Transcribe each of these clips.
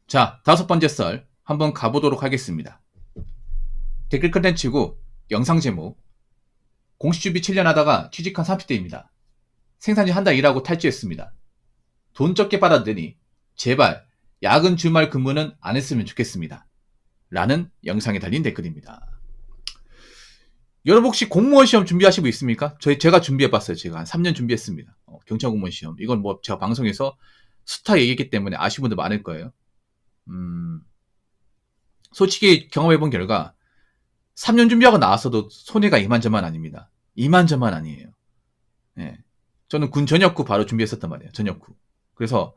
자, 5번째 썰 한번 가보도록 하겠습니다. 댓글 컨텐츠고 영상 제목 공시 준비 7년 하다가 취직한 30대입니다. 생산직 한 달 일하고 탈주했습니다. 돈 적게 받았더니 제발 야근 주말 근무는 안 했으면 좋겠습니다. 라는 영상에 달린 댓글입니다. 여러분 혹시 공무원 시험 준비하시고 있습니까? 제가 준비해봤어요. 제가 한 3년 준비했습니다. 경찰 공무원 시험. 이건 뭐 제가 방송에서 스타 얘기했기 때문에 아시는 분들 많을 거예요. 솔직히 경험해본 결과 3년 준비하고 나왔어도 손해가 이만저만 아닙니다. 이만저만 아니에요. 예. 저는 군 전역후 바로 준비했었단 말이에요. 전역후. 그래서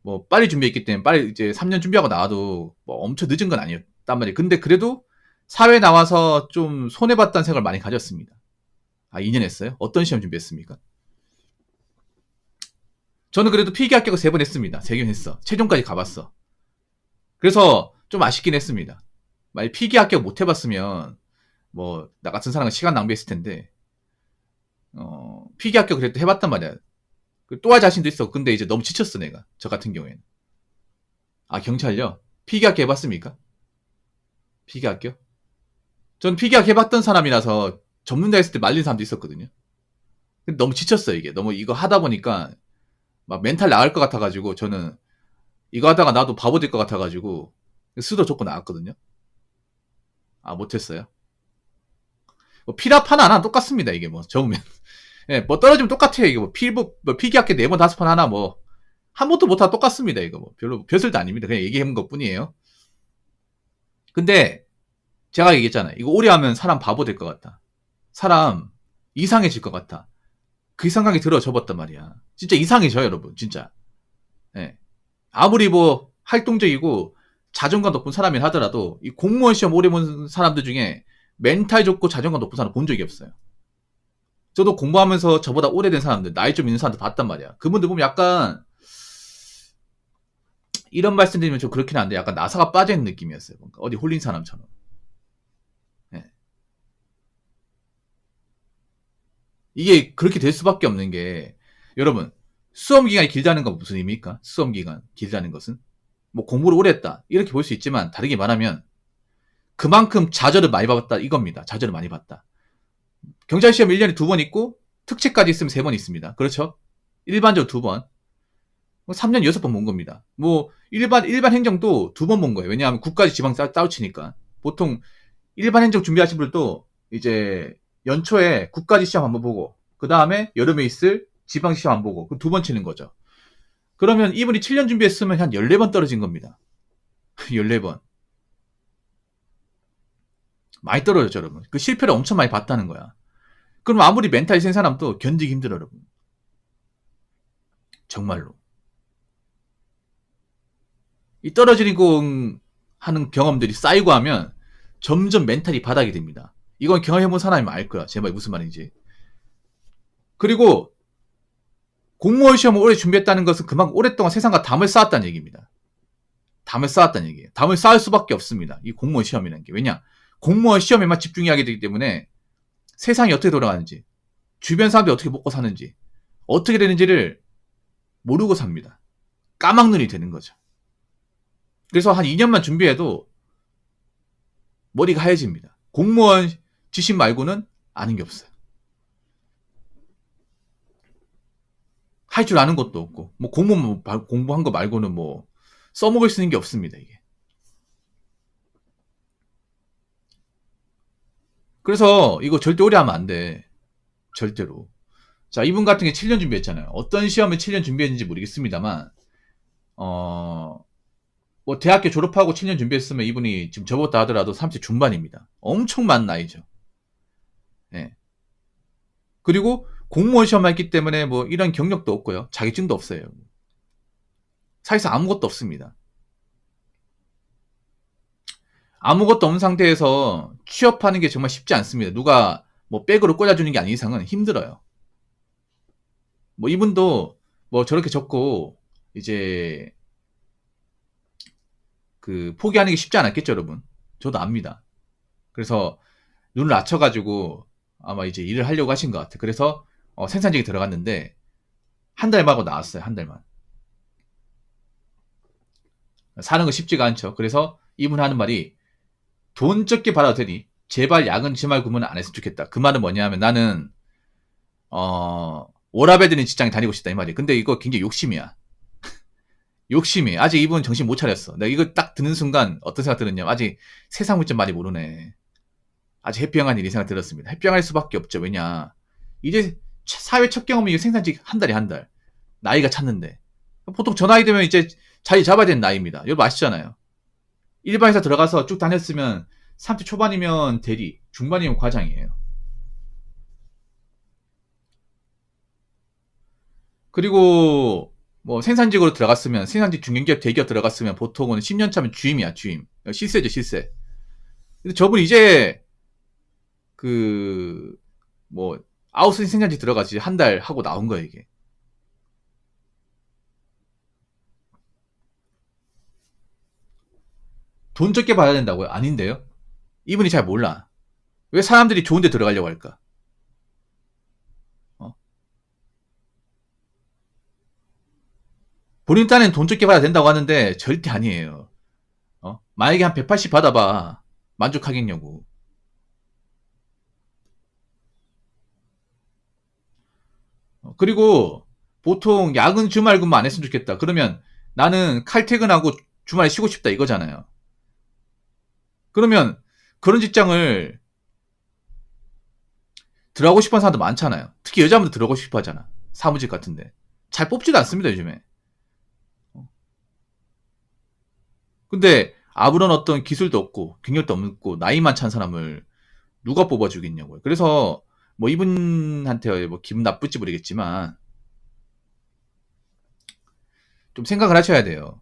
뭐 빨리 준비했기 때문에 빨리 이제 3년 준비하고 나와도 뭐 엄청 늦은 건 아니었단 말이에요. 근데 그래도 사회 나와서 좀 손해봤다는 생각을 많이 가졌습니다. 2년 했어요? 어떤 시험 준비했습니까? 저는 그래도 필기 합격을 3번 했습니다. 3개 했어. 최종까지 가봤어. 그래서 좀 아쉽긴 했습니다. 만약 필기 합격 못 해봤으면 뭐 나 같은 사람은 시간 낭비했을 텐데 필기 합격 그래도 해봤단 말이야. 또 할 자신도 있어. 근데 이제 너무 지쳤어 내가. 저 같은 경우에는. 경찰요? 필기 합격 해봤습니까? 필기 합격? 전 필기 합격 해봤던 사람이라서 전문대 했을 때 말린 사람도 있었거든요. 근데 너무 지쳤어요 이게. 너무 이거 하다 보니까 막 멘탈 나갈 것 같아가지고 저는 이거 하다가 나도 바보 될 것 같아가지고 스스로 쫓고 나왔거든요. 못했어요. 뭐 필합 하나 똑같습니다 이게 뭐 적으면. 예, 뭐 떨어지면 똑같아요 이게 뭐 필기 합격 4번 5번 하나 뭐 한 번도 못하다 똑같습니다 이거 뭐 별로 별설도 아닙니다. 그냥 얘기해본 것 뿐이에요. 근데 제가 얘기했잖아요. 이거 오래 하면 사람 바보 될 것 같다. 사람 이상해질 것 같아. 그 생각이 들어 접었단 말이야. 진짜 이상해져 여러분 진짜. 예. 아무리 뭐 활동적이고 자존감 높은 사람이 하더라도 이 공무원 시험 오래 본 사람들 중에 멘탈 좋고 자존감 높은 사람 본 적이 없어요. 저도 공부하면서 저보다 오래된 사람들, 나이 좀 있는 사람들 봤단 말이야. 그분들 보면 약간 이런 말씀 드리면 좀 그렇긴 한데 약간 나사가 빠져있는 느낌이었어요. 뭔가 어디 홀린 사람처럼. 네. 이게 그렇게 될 수밖에 없는 게 여러분 수험 기간이 길다는 건 무슨 의미입니까? 수험 기간 길다는 것은 뭐 공부를 오래 했다 이렇게 볼 수 있지만 다르게 말하면 그만큼 좌절을 많이 받았다 이겁니다. 좌절을 많이 받다. 경찰 시험 1년에 2번 있고 특채까지 있으면 3번 있습니다. 그렇죠? 일반적으로 2번. 3년 6번 본 겁니다. 뭐 일반 행정도 2번 본 거예요. 왜냐하면 국가지 지방 싸우치니까. 보통 일반 행정 준비하신 분들도 이제 연초에 국가지 시험 한번 보고 그 다음에 여름에 있을 지방 시험 한번 보고 그 2번 치는 거죠. 그러면 이분이 7년 준비했으면 한 14번 떨어진 겁니다. 14번. 많이 떨어졌죠, 여러분. 그 실패를 엄청 많이 봤다는 거야. 그럼 아무리 멘탈이 센 사람도 견디기 힘들어, 여러분. 정말로. 이 떨어지고 하는 경험들이 쌓이고 하면 점점 멘탈이 바닥이 됩니다. 이건 경험해본 사람이면 알 거야. 제 말이 무슨 말인지. 그리고 공무원 시험을 오래 준비했다는 것은 그만큼 오랫동안 세상과 담을 쌓았다는 얘기입니다. 담을 쌓았다는 얘기예요. 담을 쌓을 수밖에 없습니다. 이 공무원 시험이라는 게. 왜냐? 공무원 시험에만 집중하게 되기 때문에 세상이 어떻게 돌아가는지, 주변 사람들이 어떻게 먹고 사는지, 어떻게 되는지를 모르고 삽니다. 까막눈이 되는 거죠. 그래서 한 2년만 준비해도 머리가 하얘집니다. 공무원 지식 말고는 아는 게 없어요. 할 줄 아는 것도 없고, 뭐 공무원 공부한 거 말고는 뭐 써먹을 수 있는 게 없습니다, 이게. 그래서 이거 절대 오래 하면 안 돼. 절대로. 자, 이분 같은 게 7년 준비했잖아요. 어떤 시험을 7년 준비했는지 모르겠습니다만, 뭐 대학교 졸업하고 7년 준비했으면 이분이 지금 저보다 하더라도 30 중반입니다. 엄청 많은 나이죠. 예. 그리고 공무원 시험만 했기 때문에 뭐 이런 경력도 없고요. 자격증도 없어요. 사실상 아무것도 없습니다. 아무것도 없는 상태에서 취업하는 게 정말 쉽지 않습니다. 누가 뭐 백으로 꽂아주는 게 아닌 이상은 힘들어요. 뭐 이분도 뭐 저렇게 적고 이제 그 포기하는 게 쉽지 않았겠죠, 여러분. 저도 압니다. 그래서 눈을 낮춰가지고 아마 이제 일을 하려고 하신 것 같아요. 그래서 생산직에 들어갔는데 한 달만 하고 나왔어요. 한 달만. 사는 거 쉽지가 않죠. 그래서 이분 하는 말이 돈 적게 받아도 되니 제발 야근 주말 근무는 안 했으면 좋겠다. 그 말은 뭐냐면 나는 워라밸 되는 직장에 다니고 싶다 이 말이야. 근데 이거 굉장히 욕심이야. 욕심이. 아직 이분 정신 못 차렸어. 내가 이거 딱 듣는 순간 어떤 생각 들었냐면 아직 세상 물정 많이 모르네. 아직 해피형한 일이 생각 들었습니다. 해피형할 수밖에 없죠. 왜냐 이제 사회 첫 경험이 생산직 한 달에 한 달. 나이가 찼는데 보통 저 나이 되면 이제 자리 잡아야 되는 나이입니다. 여러분 아시잖아요. 일반 회사 들어가서 쭉 다녔으면 30대 초반이면 대리, 중반이면 과장이에요. 그리고 뭐 생산직으로 들어갔으면 생산직 중견기업 대기업 들어갔으면 보통은 10년 차면 주임이야 주임. 실세죠 실세. 근데 저분 이제 그 뭐 아웃소싱 생산직 들어가지 한 달 하고 나온 거야 이게. 돈 적게 받아야 된다고요? 아닌데요? 이분이 잘 몰라. 왜 사람들이 좋은 데 들어가려고 할까? 본인 딴엔 돈 적게 받아야 된다고 하는데 절대 아니에요. 만약에 한 180 받아봐. 만족하겠냐고. 그리고 보통 야근 주말 근무 안 했으면 좋겠다. 그러면 나는 칼퇴근하고 주말에 쉬고 싶다 이거잖아요. 그러면 그런 직장을 들어가고 싶어하는 사람도 많잖아요. 특히 여자분들 들어가고 싶어 하잖아. 사무직 같은데. 잘 뽑지도 않습니다, 요즘에. 근데 아무런 어떤 기술도 없고 경력도 없고 나이만 찬 사람을 누가 뽑아주겠냐고요. 그래서 뭐 이분한테 뭐 기분 나쁠지 모르겠지만 좀 생각을 하셔야 돼요.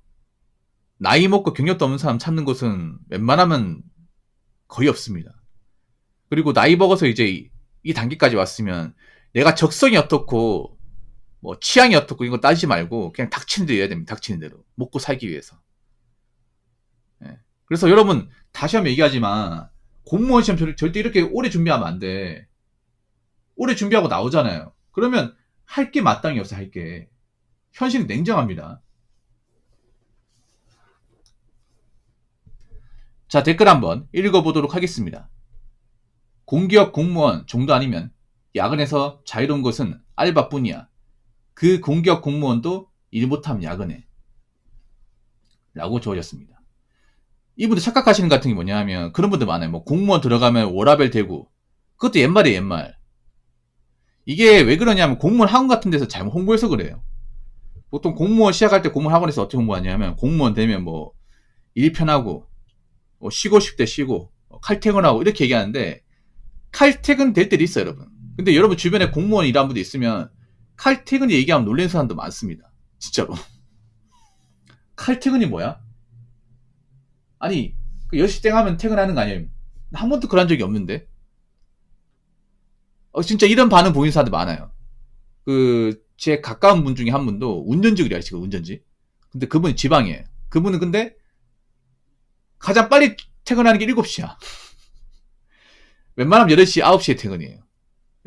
나이 먹고 경력도 없는 사람 찾는 곳은 웬만하면 거의 없습니다. 그리고 나이 먹어서 이제 이 단계까지 왔으면 내가 적성이 어떻고 뭐 취향이 어떻고 이거 따지지 말고 그냥 닥치는 대로 해야 됩니다. 닥치는 대로. 먹고 살기 위해서. 예. 그래서 여러분 다시 한번 얘기하지만 공무원 시험 절대 이렇게 오래 준비하면 안 돼. 오래 준비하고 나오잖아요. 그러면 할 게 마땅히 없어 할 게. 현실은 냉정합니다. 자 댓글 한번 읽어보도록 하겠습니다. 공기업 공무원 정도 아니면 야근해서 자유로운 것은 알바뿐이야. 그 공기업 공무원도 일 못하면 야근해. 라고 적어졌습니다. 이분들 착각하시는 같은 게 뭐냐 하면 그런 분들 많아요. 뭐 공무원 들어가면 워라밸 되고 그것도 옛말이에요 옛말. 이게 왜 그러냐면 공무원 학원 같은 데서 잘못 홍보해서 그래요. 보통 공무원 시작할 때 공무원 학원에서 어떻게 홍보하냐면 공무원 되면 뭐 일 편하고 뭐 쉬고 싶을 때 쉬고 칼퇴근하고 이렇게 얘기하는데 칼퇴근 될 때도 있어요 여러분. 근데 여러분 주변에 공무원 일하는 분도 있으면 칼퇴근 얘기하면 놀라는 사람도 많습니다. 진짜로. 칼퇴근이 뭐야? 아니 10시 땡 하면 퇴근하는 거 아니에요? 한 번도 그런 적이 없는데. 진짜 이런 반응 보이는 사람들 많아요. 제 가까운 분 중에 한 분도 운전직을 해요 지금 운전직. 근데 그분이 지방이에요. 그분은 근데 가장 빨리 퇴근하는 게 7시야. 웬만하면 8시, 9시에 퇴근이에요.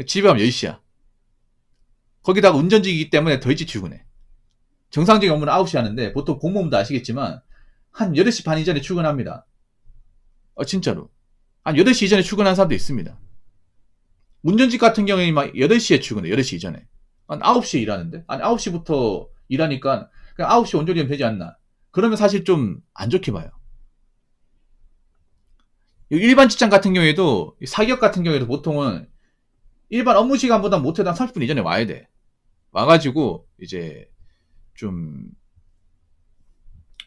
집에 가면 10시야. 거기다가 운전직이기 때문에 더 일찍 출근해. 정상적인 업무는 9시 하는데 보통 공무원도 아시겠지만 한 8시 반 이전에 출근합니다. 진짜로. 한 8시 이전에 출근하는 사람도 있습니다. 운전직 같은 경우에 막 8시에 출근해. 8시 이전에. 한 9시에 일하는데? 아니 9시부터 일하니까 그냥 9시 온전히면 되지 않나. 그러면 사실 좀 안 좋게 봐요. 일반 직장 같은 경우에도 사기업 같은 경우에도 보통은 일반 업무 시간보다 못해도 한 30분 이전에 와야 돼. 와가지고 이제 좀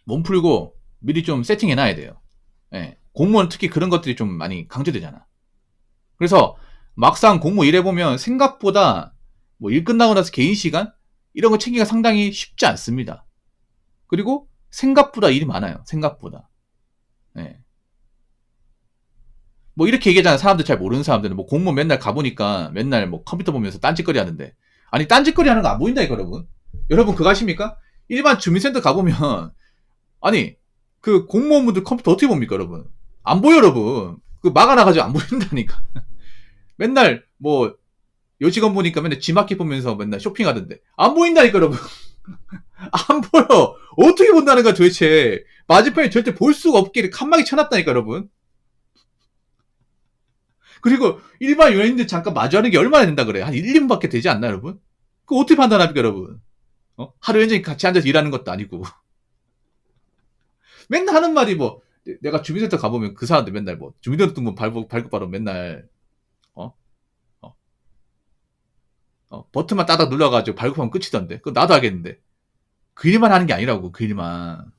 몸 풀고 미리 좀 세팅해놔야 돼요. 예. 공무원 특히 그런 것들이 좀 많이 강조되잖아. 그래서 막상 공무 일해보면 생각보다 뭐 일 끝나고 나서 개인 시간 이런 거 챙기기가 상당히 쉽지 않습니다. 그리고 생각보다 일이 많아요. 생각보다. 예. 뭐 이렇게 얘기하잖아요. 사람들 잘 모르는 사람들은 뭐 공무원 맨날 가보니까 맨날 뭐 컴퓨터 보면서 딴짓거리 하는데 아니 딴짓거리 하는 거 안 보인다 이거 여러분. 여러분 그거 아십니까? 일반 주민센터 가보면 아니 그 공무원분들 컴퓨터 어떻게 봅니까 여러분? 안 보여 여러분. 그 막아놔가지고 안 보인다니까. 맨날 뭐 여직원 보니까 맨날 지마켓 보면서 맨날 쇼핑하던데 안 보인다니까 여러분. 안 보여. 어떻게 본다는 거야 도대체. 맞은편에 절대 볼 수가 없게 칸막이 쳐놨다니까 여러분. 그리고 일반 연예인들 잠깐 마주하는 게 얼마나 된다 그래. 한 1, 2분밖에 되지 않나 여러분? 그거 어떻게 판단합니까 여러분? 하루 종일 같이 앉아서 일하는 것도 아니고. 맨날 하는 말이 뭐 내가 주민센터 가보면 그 사람들 맨날 뭐 주민등록등본 발급받으러 맨날 버튼만 따닥 눌러가지고 발급하면 끝이던데. 그거 나도 하겠는데. 그 일만 하는 게 아니라고, 그 일만.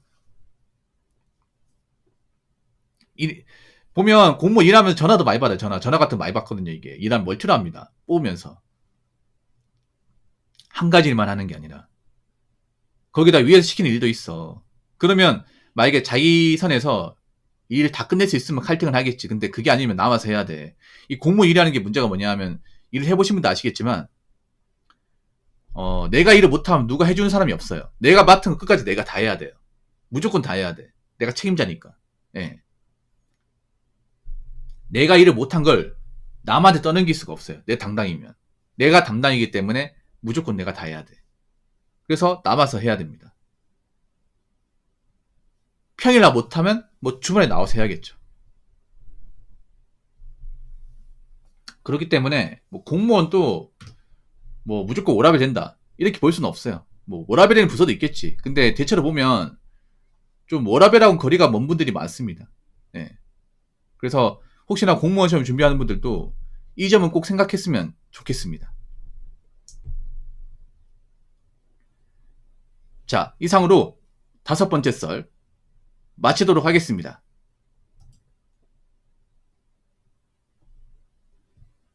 보면 공무원 일하면서 전화도 많이 받아요. 전화 같은 거 많이 받거든요. 이게 일하면 멀티로 합니다. 뽑으면서 한 가지 일만 하는 게 아니라 거기다 위에서 시키는 일도 있어. 그러면 만약에 자기 선에서 일 다 끝낼 수 있으면 칼팅을 하겠지. 근데 그게 아니면 남아서 해야 돼. 이 공무원 일하는 게 문제가 뭐냐 하면, 일을 해보신 분도 아시겠지만 내가 일을 못하면 누가 해주는 사람이 없어요. 내가 맡은 거 끝까지 내가 다 해야 돼요. 무조건 다 해야 돼. 내가 책임자니까. 예. 내가 일을 못한 걸 남한테 떠넘길 수가 없어요. 내 담당이면. 내가 담당이기 때문에 무조건 내가 다 해야 돼. 그래서 남아서 해야 됩니다. 평일날 못하면 뭐 주말에 나와서 해야겠죠. 그렇기 때문에 뭐 공무원도 뭐 무조건 워라밸 된다 이렇게 볼 수는 없어요. 뭐 워라밸 되는 부서도 있겠지. 근데 대체로 보면 좀 워라밸하고는 거리가 먼 분들이 많습니다. 네. 그래서 혹시나 공무원 시험 준비하는 분들도 이 점은 꼭 생각했으면 좋겠습니다. 자, 이상으로 5번째 썰 마치도록 하겠습니다.